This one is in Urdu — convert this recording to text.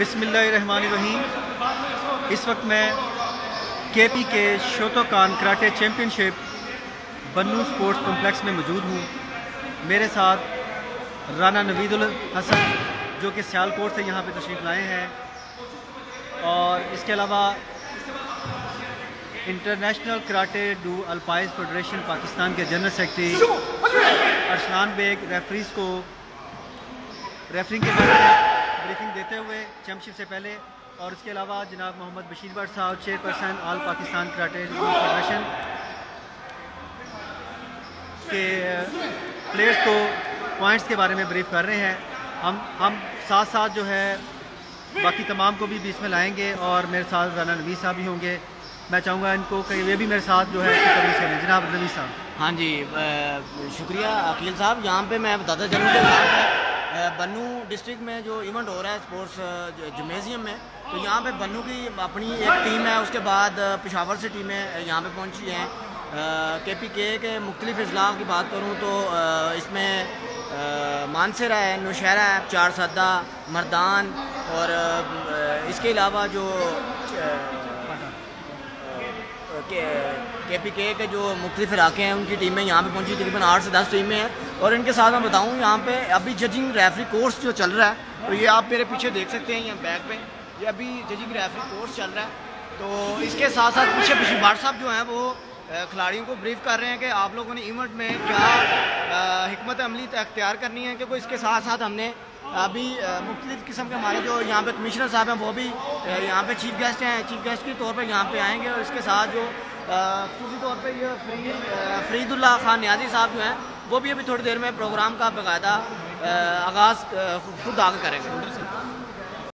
بسم اللہ الرحمن الرحیم۔ اس وقت میں کے پی کے شوتوکان کراٹے چیمپئن شپ بنو سپورٹس کمپلیکس میں موجود ہوں۔ میرے ساتھ رانا نوید الحسن جو کہ سیالکوٹ سے یہاں پہ تشریف لائے ہیں، اور اس کے علاوہ انٹرنیشنل کراٹے ڈو الپائز فیڈریشن پاکستان کے general secretary Arsalan Baig refereeing کے بارے میں بریفنگ دیتے ہوئے چیمپئن شپ سے پہلے، اور اس کے علاوہ جناب محمد بشیر بٹ صاحب چیئرپرسن آل پاکستان کراٹے فیڈریشن کے پلیئرز کو پوائنٹس کے بارے میں بریف کر رہے ہیں۔ ہم ساتھ ساتھ جو ہے باقی تمام کو بھی بیچ میں لائیں گے، اور میرے ساتھ رانا نوید صاحب بھی ہوں گے۔ میں چاہوں گا ان کو کہ یہ بھی میرے ساتھ جو ہے تقریر کریں۔ جناب نوید صاحب۔ ہاں جی، شکریہ عقیل صاحب۔ یہاں پہ میں بتاتا چلوں کہ بنو ڈسٹرکٹ میں جو ایونٹ ہو رہا ہے اسپورٹس جمیزیم میں، تو یہاں پہ بنو کی اپنی ایک ٹیم ہے، اس کے بعد پشاور سے ٹیمیں یہاں پہ پہنچی ہیں۔ کے پی کے مختلف اضلاع کی بات کروں تو اس میں مانسر ہے، نوشہرہ ہے، چار سدہ، مردان، اور اس کے علاوہ جو کے پی کے جو مختلف علاقے ہیں ان کی ٹیمیں یہاں پہ پہنچی، تقریباً 8 سے 10 ٹیمیں ہیں۔ اور ان کے ساتھ میں بتاؤں یہاں پہ ابھی ججنگ ریفری کورس جو چل رہا ہے، تو یہ آپ میرے پیچھے دیکھ سکتے ہیں، یہ بیک پہ یہ ابھی ججنگ ریفری کورس چل رہا ہے۔ تو اس کے ساتھ ساتھ پیچھے بشیر صاحب جو ہیں وہ کھلاڑیوں کو بریف کر رہے ہیں کہ آپ لوگوں نے ایونٹ میں کیا حکمت عملی اختیار کرنی ہے، کیونکہ اس کے ساتھ ساتھ ہم نے ابھی مختلف قسم کے ہمارے جو یہاں پہ کمشنر صاحب ہیں وہ بھی یہاں پہ چیف گیسٹ ہیں، چیف گیسٹ کے طور پہ یہاں پہ آئیں گے، اور اس کے ساتھ جو خصوصی طور پہ یہ فرید اللہ خان نیازی صاحب جو ہیں وہ بھی ابھی تھوڑی دیر میں پروگرام کا باقاعدہ آغاز خود آگے کریں گے۔